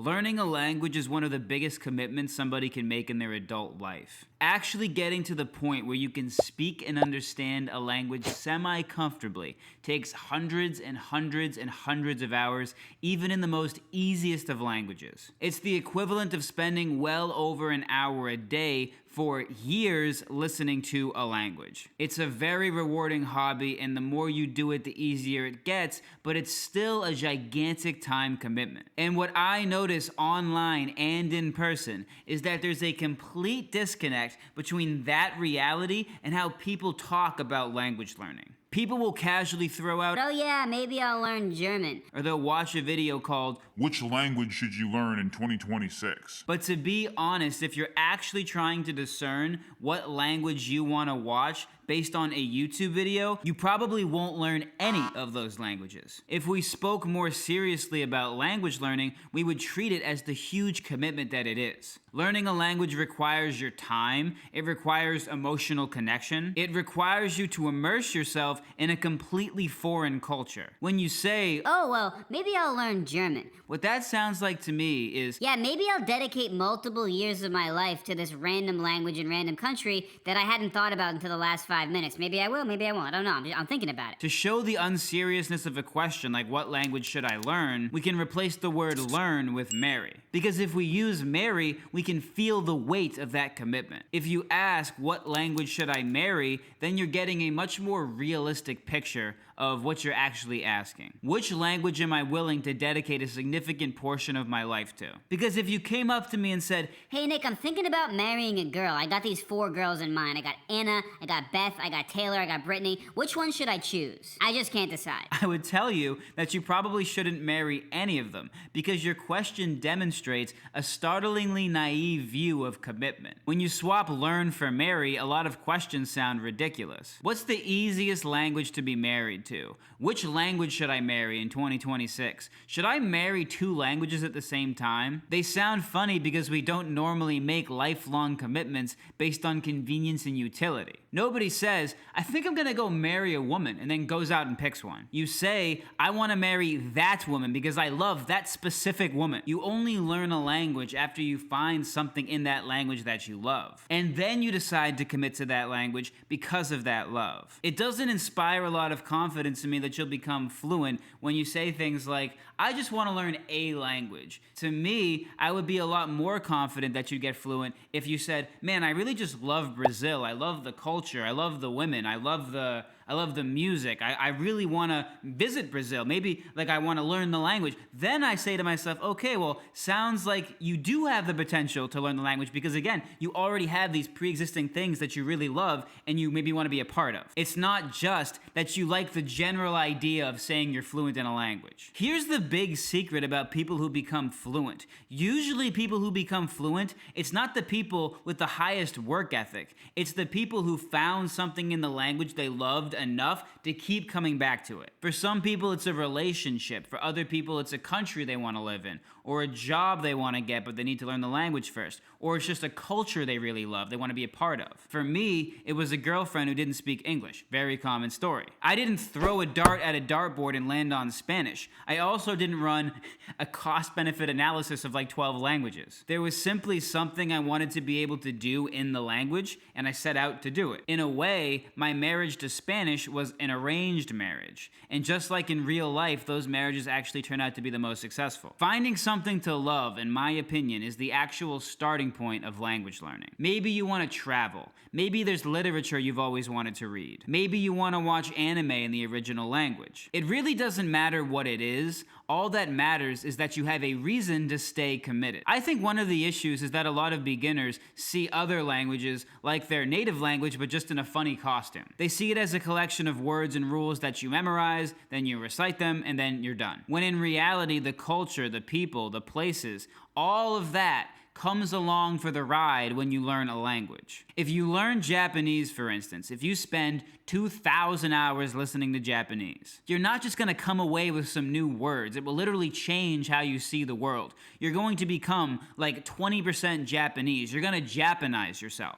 Learning a language is one of the biggest commitments somebody can make in their adult life. Actually getting to the point where you can speak and understand a language semi-comfortably takes hundreds and hundreds and hundreds of hours, even in the most easiest of languages. It's the equivalent of spending well over an hour a day for years listening to a language. It's a very rewarding hobby, and the more you do it, the easier it gets, but it's still a gigantic time commitment. And what I notice online and in person is that there's a complete disconnect between that reality and how people talk about language learning. People will casually throw out, "Oh yeah, maybe I'll learn German." Or they'll watch a video called, "Which language should you learn in 2026? But to be honest, if you're actually trying to discern what language you want to watch based on a YouTube video, you probably won't learn any of those languages. If we spoke more seriously about language learning, we would treat it as the huge commitment that it is. Learning a language requires your time, it requires emotional connection, it requires you to immerse yourself in a completely foreign culture. When you say, "Oh, well, maybe I'll learn German," what that sounds like to me is, "Yeah, maybe I'll dedicate multiple years of my life to this random language in random country that I hadn't thought about until the last 5 minutes. Maybe I will, maybe I won't. I don't know. I'm thinking about it." To show the unseriousness of a question like what language should I learn, we can replace the word learn with marry. Because if we use marry, we can feel the weight of that commitment. If you ask what language should I marry, then you're getting a much more realistic picture of what you're actually asking. Which language am I willing to dedicate a significant portion of my life to? Because if you came up to me and said, "Hey Nick, I'm thinking about marrying a girl. I got these 4 girls in mind. I got Anna, I got Beth, I got Taylor, I got Brittany. Which one should I choose? I just can't decide." I would tell you that you probably shouldn't marry any of them, because your question demonstrates a startlingly naive view of commitment. When you swap learn for marry, a lot of questions sound ridiculous. What's the easiest language to be married to? Which language should I marry in 2026? Should I marry 2 languages at the same time? They sound funny because we don't normally make lifelong commitments based on convenience and utility. Nobody says, "I think I'm gonna go marry a woman," and then goes out and picks one. You say, "I wanna marry that woman because I love that specific woman." You only learn a language after you find something in that language that you love. And then you decide to commit to that language because of that love. It doesn't inspire a lot of confidence in me that you'll become fluent when you say things like, "I just wanna learn a language." To me, I would be a lot more confident that you'd get fluent if you said, "Man, I really just love Brazil. I love the culture. I love the women. I love the music. I really want to visit Brazil. Maybe like I want to learn the language." Then I say to myself, okay, well, sounds like you do have the potential to learn the language because, again, you already have these pre-existing things that you really love and you maybe want to be a part of. It's not just that you like the general idea of saying you're fluent in a language. Here's the big secret about people who become fluent. Usually people who become fluent, it's not the people with the highest work ethic. It's the people who found something in the language they loved enough to keep coming back to it. For some people, it's a relationship. For other people, it's a country they want to live in, or a job they want to get, but they need to learn the language first, or it's just a culture they really love, they want to be a part of. For me, it was a girlfriend who didn't speak English. Very common story. I didn't throw a dart at a dartboard and land on Spanish. I also didn't run a cost-benefit analysis of like 12 languages. There was simply something I wanted to be able to do in the language, and I set out to do it. In a way, my marriage to Spanish was an arranged marriage. And just like in real life, those marriages actually turn out to be the most successful. Finding something to love, in my opinion, is the actual starting point of language learning. Maybe you want to travel. Maybe there's literature you've always wanted to read. Maybe you want to watch anime in the original language. It really doesn't matter what it is. All that matters is that you have a reason to stay committed. I think one of the issues is that a lot of beginners see other languages like their native language, but just in a funny costume. They see it as a collection of words and rules that you memorize, then you recite them, and then you're done. When in reality, the culture, the people, the places, all of that comes along for the ride when you learn a language. If you learn Japanese, for instance, if you spend 2,000 hours listening to Japanese, you're not just going to come away with some new words. It will literally change how you see the world. You're going to become like 20% Japanese. You're going to Japanize yourself.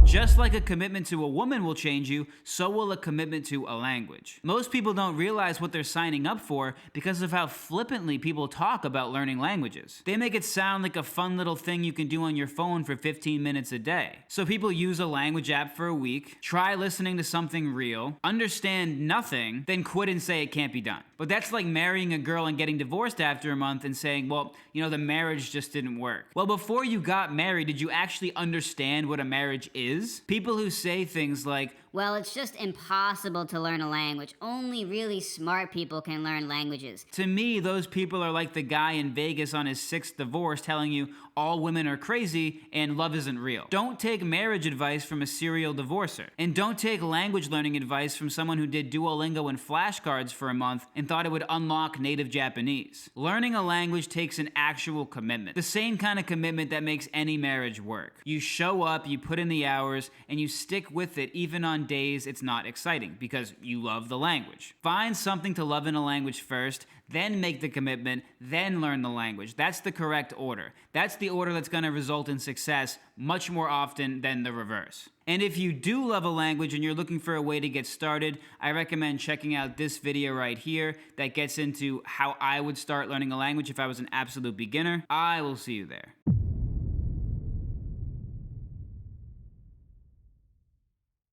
Just like a commitment to a woman will change you, so will a commitment to a language. Most people don't realize what they're signing up for because of how flippantly people talk about learning languages. They make it sound like a fun little thing you can do on your phone for 15 minutes a day. So people use a language app for a week, try listening to something real, understand nothing, then quit and say it can't be done. But that's like marrying a girl and getting divorced after a month and saying, well, the marriage just didn't work. Well, before you got married, did you actually understand what a marriage is? People who say things like, well, it's just impossible to learn a language. Only really smart people can learn languages. To me, those people are like the guy in Vegas on his 6th divorce telling you all women are crazy and love isn't real. Don't take marriage advice from a serial divorcer. And don't take language learning advice from someone who did Duolingo and flashcards for a month and thought it would unlock native Japanese. Learning a language takes an actual commitment. The same kind of commitment that makes any marriage work. You show up, you put in the hours, and you stick with it even on days it's not exciting because you love the language. Find something to love in a language first, then make the commitment, then learn the language. That's the correct order. That's the order that's going to result in success much more often than the reverse. And if you do love a language and you're looking for a way to get started, I recommend checking out this video right here that gets into how I would start learning a language if I was an absolute beginner. I will see you there.